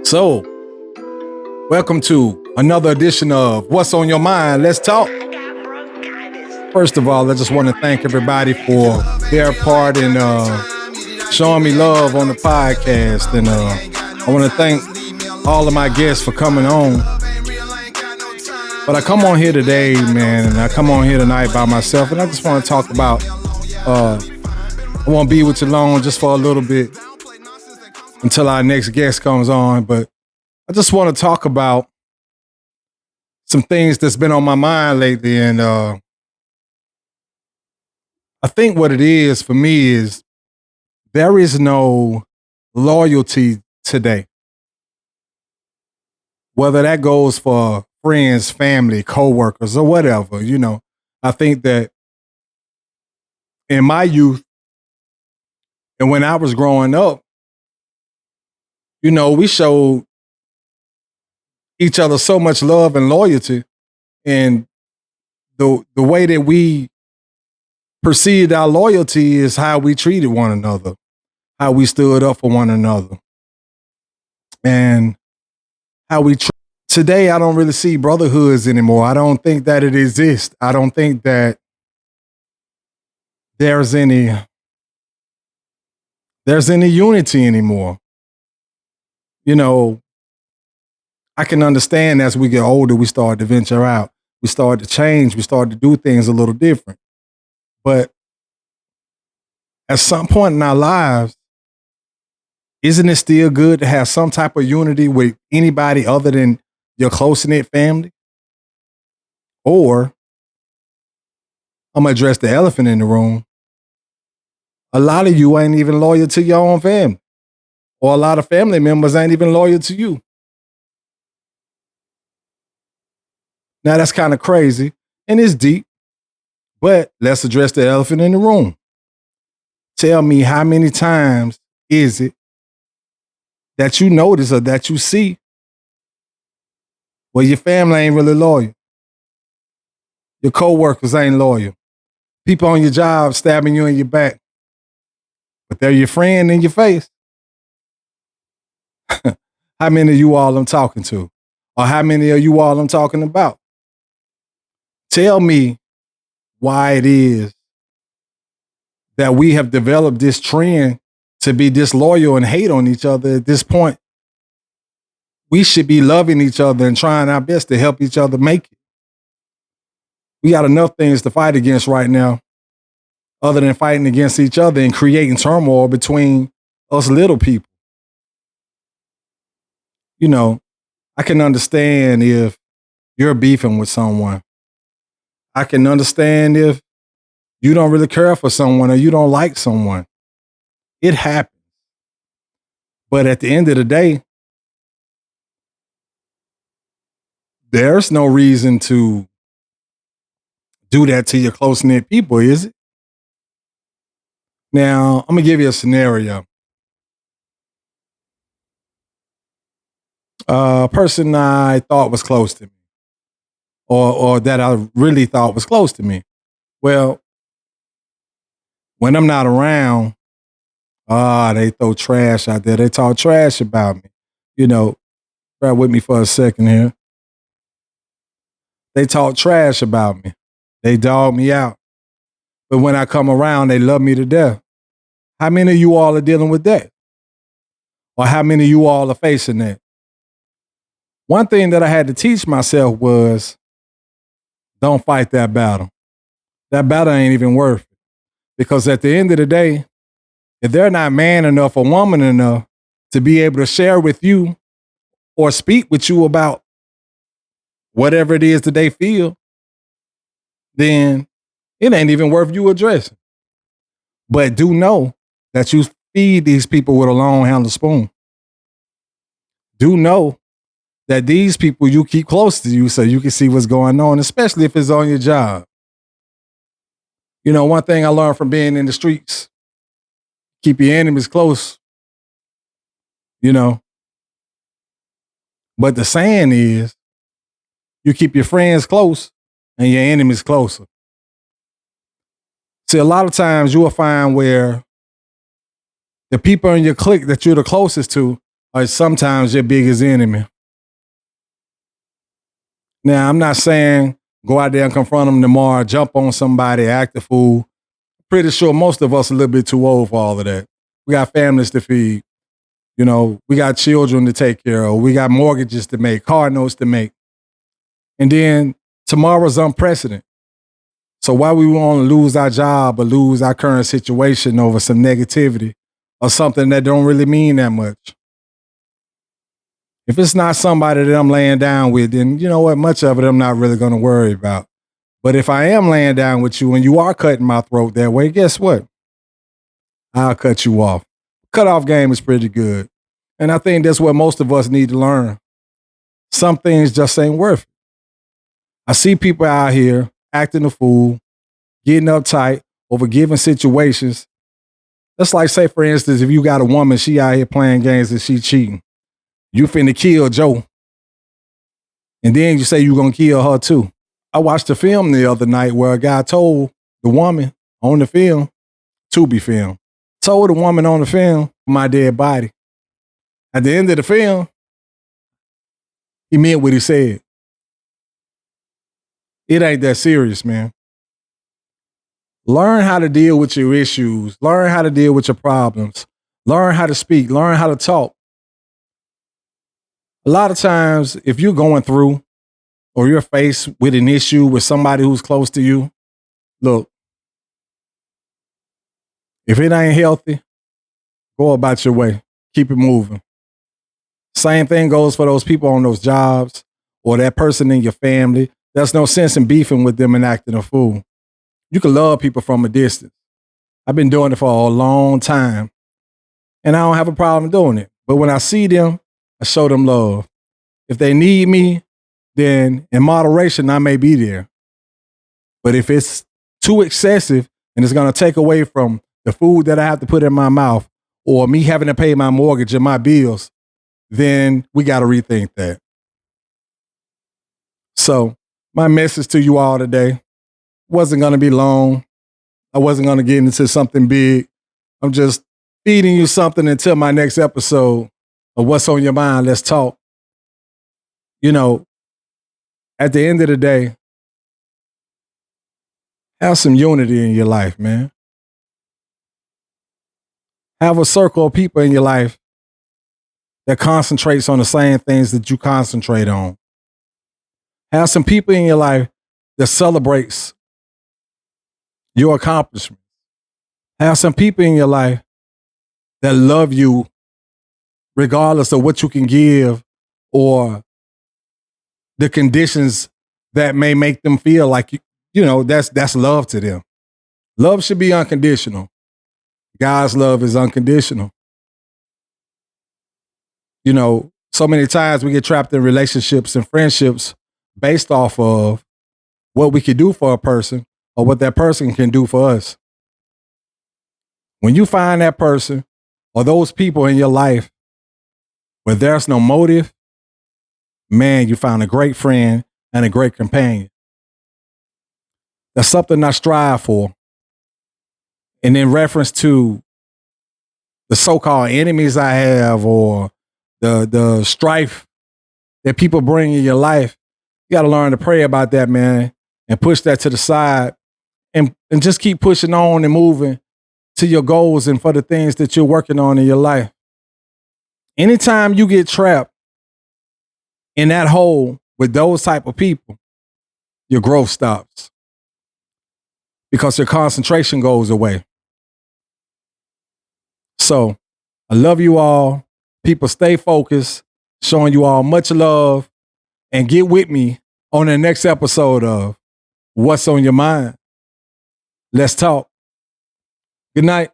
So, welcome to another edition of What's on Your Mind? Let's talk. First of all, I just want to thank everybody for their part in showing me love on the podcast. And I want to thank all of my guests for coming on. But I come on here today, man, and I come on here tonight by myself, and I just want to talk about, I won't be with you long just for a little bit until our next guest comes on, but I just want to talk about some things that's been on my mind lately, and I think what it is for me is there is no loyalty today. Whether that goes for friends, family, coworkers, or whatever, I think that in my youth and when I was growing up, we showed each other so much love and loyalty, and the way that we perceived our loyalty is how we treated one another, how we stood up for one another, and how we today. I don't really see brotherhoods anymore. I don't think that it exists. I don't think that there's any unity anymore. I can understand as we get older, we start to venture out. We start to change. We start to do things a little different. But at some point in our lives, isn't it still good to have some type of unity with anybody other than your close-knit family? Or, I'm going to address the elephant in the room. A lot of you ain't even loyal to your own family. Or a lot of family members ain't even loyal to you. Now, that's kind of crazy, and it's deep, but let's address the elephant in the room. Tell me, how many times is it that you notice or that you see where your family ain't really loyal? Your coworkers ain't loyal. People on your job stabbing you in your back, but they're your friend in your face. How many of you all I'm talking to? Or how many of you all I'm talking about? Tell me why it is that we have developed this trend to be disloyal and hate on each other at this point. We should be loving each other and trying our best to help each other make it. We got enough things to fight against right now, other than fighting against each other and creating turmoil between us little people. I can understand if you're beefing with someone. I can understand if you don't really care for someone or you don't like someone. It happens. But at the end of the day, there's no reason to do that to your close-knit people, is it? Now, I'm going to give you a scenario. A person I thought was close to me, or that I really thought was close to me. Well, when I'm not around, they throw trash out there. They talk trash about me. Bear with me for a second here. They talk trash about me. They dog me out. But when I come around, they love me to death. How many of you all are dealing with that? Or how many of you all are facing that? One thing that I had to teach myself was, don't fight that battle. That battle ain't even worth it. Because at the end of the day, if they're not man enough or woman enough to be able to share with you or speak with you about whatever it is that they feel, then it ain't even worth you addressing. But do know that you feed these people with a long handled spoon. Do know that these people you keep close to you so you can see what's going on, especially if it's on your job. One thing I learned from being in the streets, keep your enemies close, But the saying is, you keep your friends close and your enemies closer. See, a lot of times you will find where The people in your clique that you're the closest to are sometimes your biggest enemy. Now, I'm not saying go out there and confront them tomorrow, jump on somebody, act a fool. Pretty sure most of us are a little bit too old for all of that. We got families to feed. You know, we got children to take care of. We got mortgages to make, car notes to make. And then tomorrow's unprecedented. So why we want to lose our job or lose our current situation over some negativity or something that don't really mean that much? If it's not somebody that I'm laying down with, then you know what? Much of it I'm not really going to worry about. But if I am laying down with you and you are cutting my throat that way, guess what? I'll cut you off. Cutoff game is pretty good. And I think that's what most of us need to learn. Some things just ain't worth it. I see people out here acting a fool, getting uptight over given situations. That's like, say, for instance, if you got a woman, she out here playing games and she cheating. You finna kill Joe. And then you say you gonna kill her too. I watched a film the other night where a guy told the woman on the film, to be filmed, told the woman on the film, my dead body. At the end of the film, he meant what he said. It ain't that serious, man. Learn how to deal with your issues. Learn how to deal with your problems. Learn how to speak. Learn how to talk. A lot of times, if you're going through or you're faced with an issue with somebody who's close to you, look, if it ain't healthy, go about your way. Keep it moving. Same thing goes for those people on those jobs or that person in your family. There's no sense in beefing with them and acting a fool. You can love people from a distance. I've been doing it for a long time, and I don't have a problem doing it. But when I see them, I show them love. If they need me, then in moderation, I may be there. But if it's too excessive and it's going to take away from the food that I have to put in my mouth or me having to pay my mortgage and my bills, then we got to rethink that. So my message to you all today wasn't going to be long. I wasn't going to get into something big. I'm just feeding you something until my next episode of What's on Your Mind. Let's talk. You know, at the end of the day, have some unity in your life, man. Have a circle of people in your life that concentrates on the same things that you concentrate on. Have some people in your life that celebrates your accomplishments. Have some people in your life that love you regardless of what you can give or the conditions that may make them feel like, that's love to them. Love should be unconditional. God's love is unconditional. You know, so many times we get trapped in relationships and friendships based off of what we can do for a person or what that person can do for us. When you find that person or those people in your life where there's no motive, man, you found a great friend and a great companion. That's something I strive for. And in reference to the so-called enemies I have or the strife that people bring in your life, you got to learn to pray about that, man, and push that to the side and just keep pushing on and moving to your goals and for the things that you're working on in your life. Anytime you get trapped in that hole with those type of people, your growth stops because your concentration goes away. So I love you all. People, stay focused, showing you all much love, and get with me on the next episode of What's on Your Mind. Let's talk. Good night.